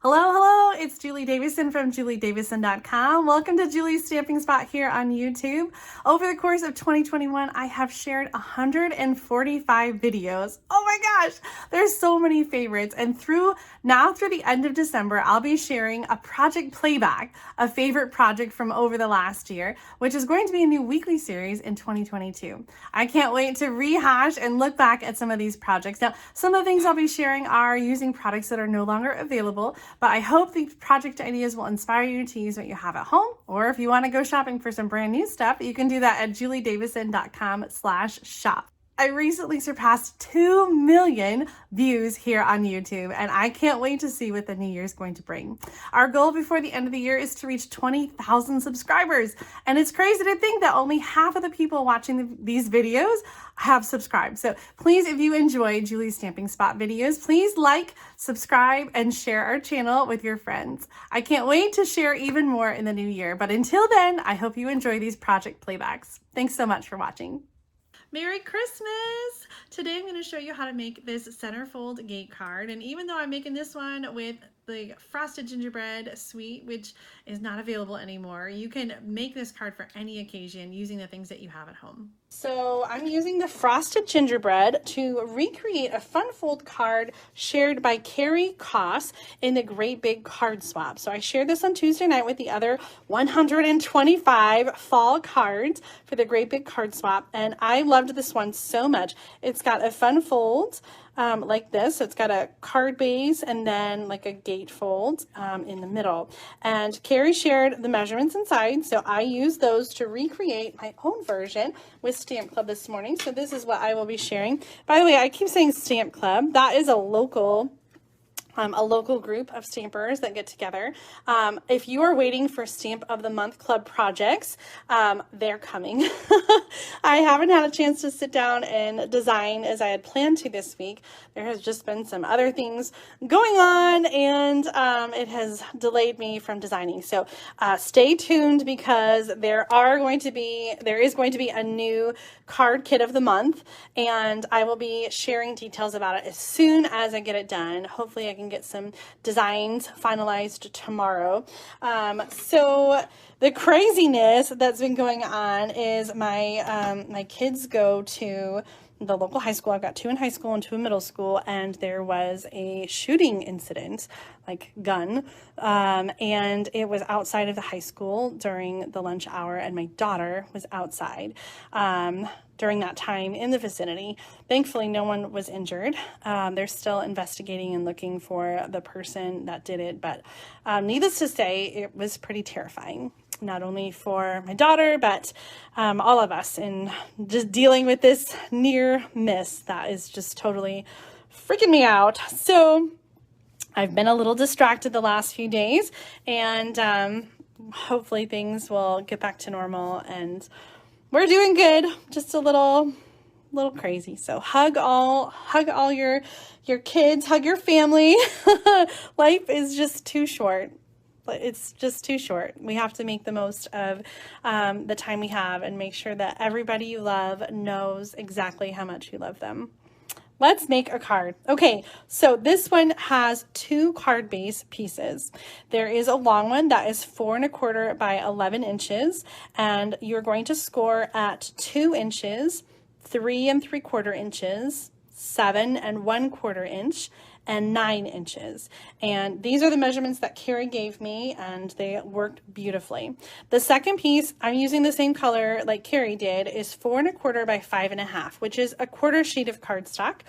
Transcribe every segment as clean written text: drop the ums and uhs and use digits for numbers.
Hello, hello, it's Julie Davison from juliedavison.com. Welcome to Julie's Stamping Spot here on YouTube. Over the course of 2021, I have shared 145 videos. Oh my gosh, there's so many favorites. And through the end of December, I'll be sharing a project playback, a favorite project from over the last year, which is going to be a new weekly series in 2022. I can't wait to rehash and look back at some of these projects. Now, some of the things I'll be sharing are using products that are no longer available, but I hope these project ideas will inspire you to use what you have at home, or if you want to go shopping for some brand new stuff, you can do that at juliedavison.com/shop. I recently surpassed 2 million views here on YouTube, and I can't wait to see what the new year is going to bring. Our goal before the end of the year is to reach 20,000 subscribers, and it's crazy to think that only half of the people watching these videos have subscribed. So please, if you enjoy Julie's Stamping Spot videos, please like, subscribe, and share our channel with your friends. I can't wait to share even more in the new year, but until then, I hope you enjoy these project playbacks. Thanks so much for watching. Merry Christmas! Today I'm going to show you how to make this centerfold gate card, and even though I'm making this one with the frosted gingerbread suite, which is not available anymore, you can make this card for any occasion using the things that you have at home. So I'm using the frosted gingerbread to recreate a fun fold card shared by Carrie Koss in the Great Big Card Swap. So I shared this on Tuesday night with the other 125 fall cards for the Great Big Card Swap, and I loved this one so much. It's got a fun fold like this. So it's got a card base and then like a gate fold in the middle. And Carrie shared the measurements inside, so I used those to recreate my own version with Stamp Club this morning. So this is what I will be sharing. By the way, I keep saying Stamp Club. That is a local group of stampers that get together. If you are waiting for Stamp of the Month Club projects, they're coming. I haven't had a chance to sit down and design as I had planned to this week. There has just been some other things going on, and it has delayed me from designing. So stay tuned, because there is going to be a new card kit of the month, and I will be sharing details about it as soon as I get it done. Hopefully I can get some designs finalized tomorrow. So the craziness that's been going on is my kids go to the local high school. I've got 2 in high school and 2 in middle school, and there was a shooting incident, like gun, and it was outside of the high school during the lunch hour, and my daughter was outside during that time in the vicinity. Thankfully, no one was injured. They're still investigating and looking for the person that did it, but needless to say, it was pretty terrifying. Not only for my daughter, but all of us, in just dealing with this near miss that is just totally freaking me out. So I've been a little distracted the last few days, and hopefully things will get back to normal, and we're doing good. Just a little crazy. So hug all your kids, hug your family. Life is just too short. It's just too short. We have to make the most of the time we have and make sure that everybody you love knows exactly how much you love them. Let's make a card. Okay, so this one has 2 card base pieces. There is a long one that is 4 1/4 by 11 inches, and you're going to score at 2 inches, 3 3/4 inches, 7 1/4 inch, and 9 inches. And these are the measurements that Carrie gave me, and they worked beautifully. The second piece, I'm using the same color like Carrie did, is 4 1/4 by 5 1/2, which is a 1/4 sheet of cardstock.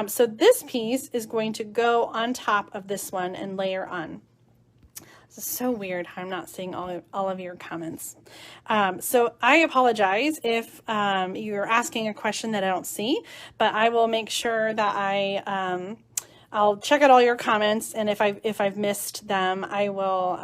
So this piece is going to go on top of this one and layer on. This is so weird how I'm not seeing all of your comments. So I apologize if you're asking a question that I don't see, but I will make sure that I'll check out all your comments, and if I've missed them, I will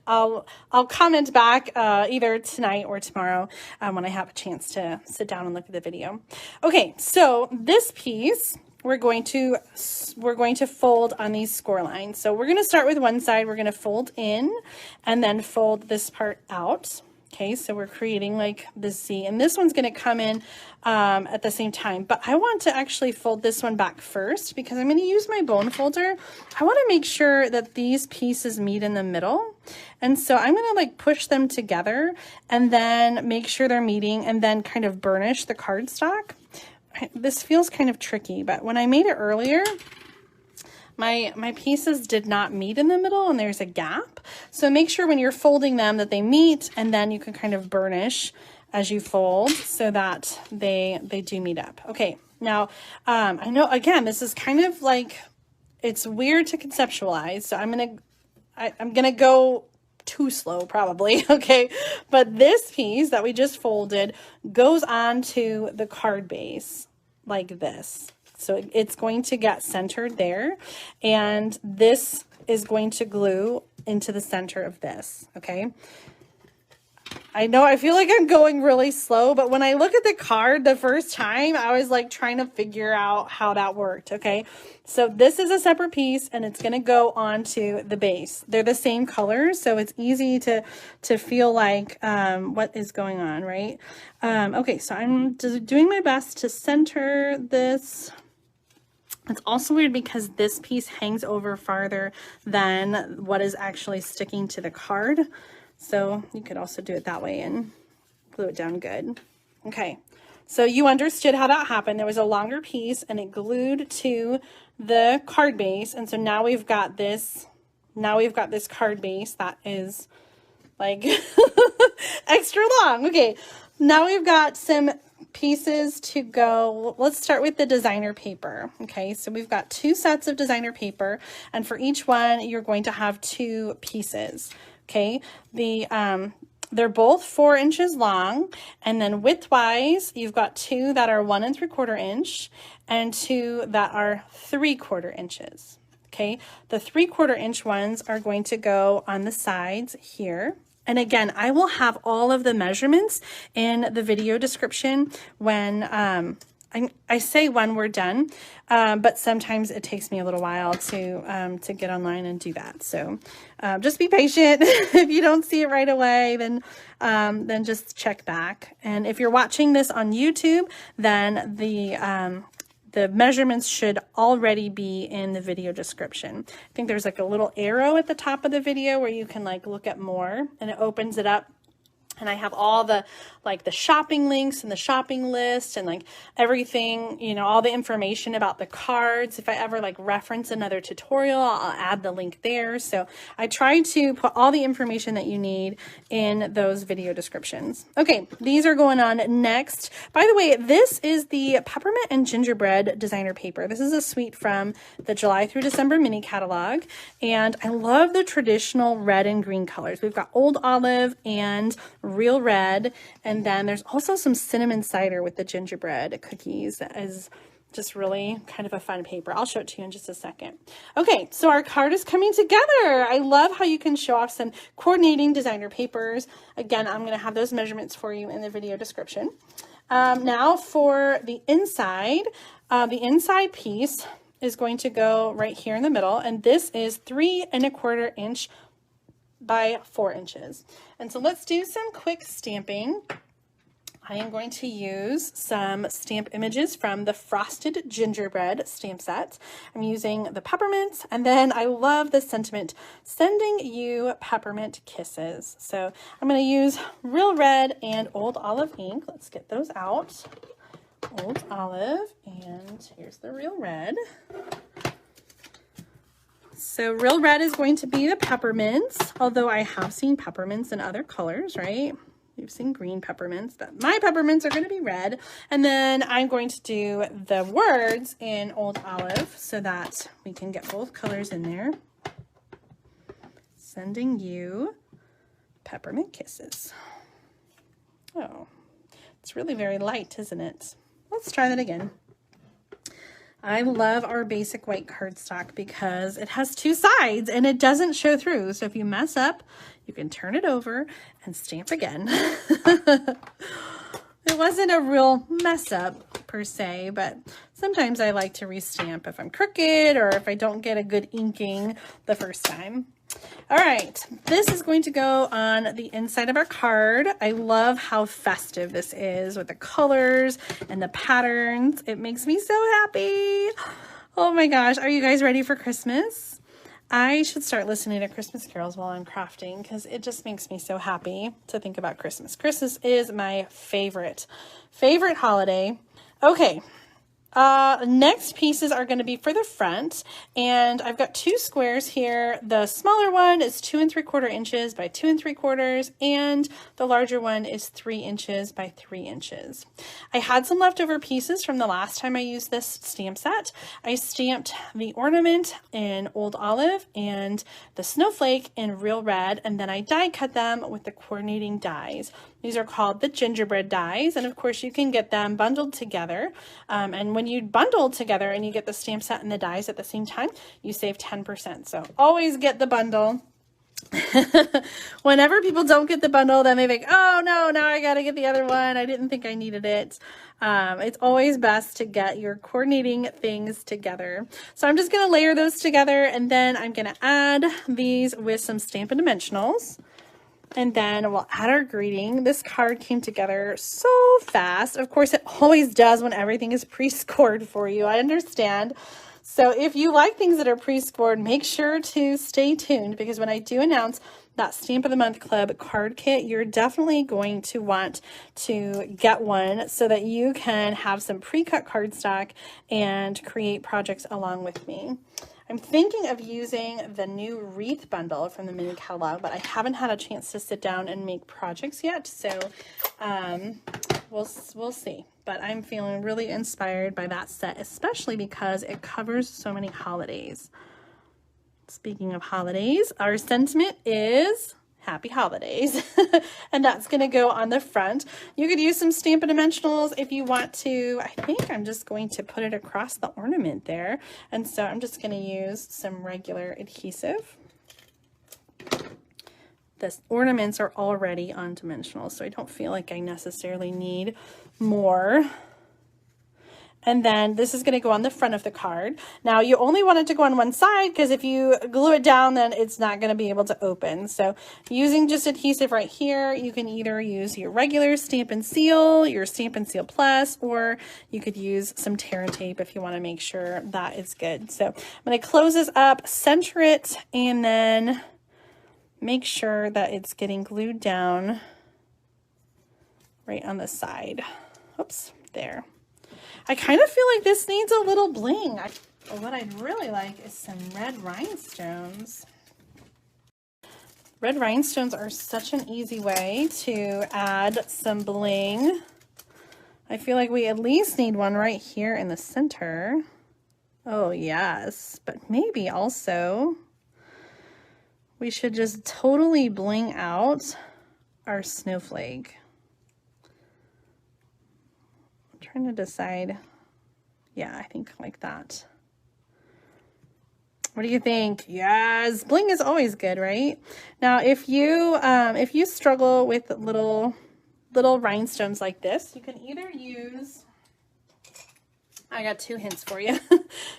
I'll comment back either tonight or tomorrow when I have a chance to sit down and look at the video. Okay, so this piece we're going to fold on these score lines. So we're going to start with one side. We're going to fold in and then fold this part out. Okay, so we're creating like this Z, and this one's going to come in at the same time, but I want to actually fold this one back first because I'm going to use my bone folder. I want to make sure that these pieces meet in the middle, and so I'm going to like push them together and then make sure they're meeting and then kind of burnish the cardstock. This feels kind of tricky, but when I made it earlier, my pieces did not meet in the middle and there's a gap. So make sure when you're folding them that they meet, and then you can kind of burnish as you fold so that they do meet up. Okay, now I know again this is kind of like, it's weird to conceptualize, so I'm gonna go too slow probably, okay? But this piece that we just folded goes onto the card base like this. So it's going to get centered there, and this is going to glue into the center of this, okay? I know I feel like I'm going really slow, but when I look at the card the first time, I was like trying to figure out how that worked, okay? So this is a separate piece, and it's going to go onto the base. They're the same colors, so it's easy to feel like what is going on, right? Okay, so I'm just doing my best to center this. It's also weird because this piece hangs over farther than what is actually sticking to the card. So you could also do it that way and glue it down good. Okay, so you understood how that happened. There was a longer piece and it glued to the card base. And so now we've got this, card base that is like extra long. Okay, now we've got some pieces to go. Let's start with the designer paper. Okay, so we've got 2 sets of designer paper, and for each one you're going to have 2 pieces. Okay, they're both 4 inches long, and then widthwise you've got 2 that are 1 3/4 inch and 2 that are 3/4 inches. Okay, the 3/4 inch ones are going to go on the sides here. And again, I will have all of the measurements in the video description when I say when we're done, but sometimes it takes me a little while to get online and do that. So just be patient. If you don't see it right away, then just check back. And if you're watching this on YouTube, then the measurements should already be in the video description. I think there's like a little arrow at the top of the video where you can like look at more, and it opens it up. And I have all the like the shopping links and the shopping list and like everything, you know, all the information about the cards. If I ever like reference another tutorial, I'll add the link there. So I try to put all the information that you need in those video descriptions. Okay, these are going on next. By the way, this is the Peppermint and Gingerbread designer paper. This is a suite from the July through December mini catalog. And I love the traditional red and green colors. We've got Old Olive and Real Red, and then there's also some cinnamon cider with the gingerbread cookies. That is just really kind of a fun paper. I'll show it to you in just a second. Okay, so our card is coming together. I love how you can show off some coordinating designer papers. Again, I'm going to have those measurements for you in the video description. Now for the inside piece is going to go right here in the middle, and this is 3 1/4 inch by 4 inches. And so let's do some quick stamping. I am going to use some stamp images from the Frosted Gingerbread stamp set. I'm using the peppermint, and then I love the sentiment, sending you peppermint kisses. So I'm going to use Real Red and Old Olive ink. Let's get those out. Old Olive, and here's the Real Red. So Real Red is going to be the peppermints, although I have seen peppermints in other colors, right? You've seen green peppermints, but my peppermints are going to be red. And then I'm going to do the words in Old Olive so that we can get both colors in there. Sending you peppermint kisses. Oh, it's really very light, isn't it? Let's try that again. I love our basic white cardstock because it has 2 sides and it doesn't show through. So if you mess up, you can turn it over and stamp again. It wasn't a real mess up per se, but sometimes I like to restamp if I'm crooked or if I don't get a good inking the first time. All right, this is going to go on the inside of our card. I love how festive this is with the colors and the patterns. It makes me so happy. Oh my gosh, are you guys ready for Christmas? I should start listening to Christmas carols while I'm crafting because it just makes me so happy to think about Christmas. Christmas is my favorite holiday. Okay. Next pieces are going to be for the front, and I've got 2 squares here. The smaller one is 2 3/4 inches by 2 3/4, and the larger one is 3 inches by 3 inches. I had some leftover pieces from the last time I used this stamp set. I stamped the ornament in Old Olive and the snowflake in Real Red, and then I die cut them with the coordinating dies. These are called the Gingerbread dies, and of course you can get them bundled together. And when you bundle together and you get the stamp set and the dies at the same time, you save 10%. So always get the bundle. Whenever people don't get the bundle, then they think, oh no, now I gotta get the other one. I didn't think I needed it. It's always best to get your coordinating things together. So I'm just gonna layer those together, and then I'm gonna add these with some Stampin' Dimensionals. And then we'll add our greeting. This card came together so fast. Of course, it always does when everything is pre-scored for you. I understand. So if you like things that are pre-scored, make sure to stay tuned, because when I do announce that Stamp of the Month Club card kit, you're definitely going to want to get one so that you can have some pre-cut cardstock and create projects along with me. I'm thinking of using the new wreath bundle from the mini catalog, but I haven't had a chance to sit down and make projects yet, so we'll see. But I'm feeling really inspired by that set, especially because it covers so many holidays. Speaking of holidays, our sentiment is Happy Holidays, and that's going to go on the front. You could use some Stampin' Dimensionals if you want to. I think I'm just going to put it across the ornament there, and so I'm just going to use some regular adhesive. The ornaments are already on dimensional, so I don't feel like I necessarily need more. And then this is going to go on the front of the card. Now you only want it to go on one side, because if you glue it down, then it's not going to be able to open. So using just adhesive right here, you can either use your regular Stampin' Seal, your Stampin' Seal Plus, or you could use some Tear and Tape if you want to make sure that is good. So I'm going to close this up, center it, and then make sure that it's getting glued down right on the side. Oops, there. I kind of feel like this needs a little bling. What I'd really like is some red rhinestones. Red rhinestones are such an easy way to add some bling. I feel like we at least need one right here in the center. Oh yes, but maybe also we should just totally bling out our snowflake. Trying to decide. Yeah, I think like that. What do you think? Yes, bling is always good, right? Now, if you struggle with little rhinestones like this, you can either use, I got 2 hints for you.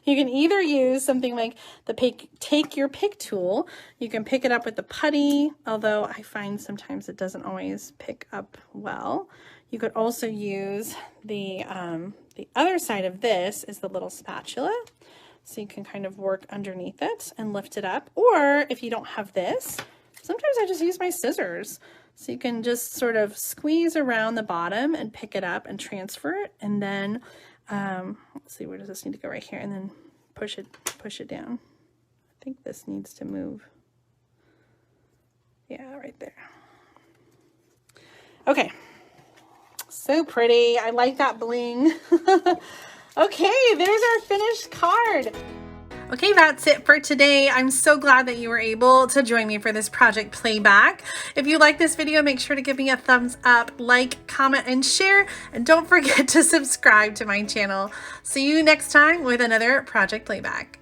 You can either use something like the take your pick tool. You can pick it up with the putty, although I find sometimes it doesn't always pick up well. You could also use the other side of this is the little spatula. So you can kind of work underneath it and lift it up. Or if you don't have this, sometimes I just use my scissors. So you can just sort of squeeze around the bottom and pick it up and transfer it. And then, let's see, where does this need to go? Right here. And then push it down. I think this needs to move. Yeah, right there. Okay. So pretty. I like that bling. Okay, there's our finished card. Okay, that's it for today. I'm so glad that you were able to join me for this project Playback. If you like this video, make sure to give me a thumbs up, like, comment, and share. And don't forget to subscribe to my channel. See you next time with another Project Playback.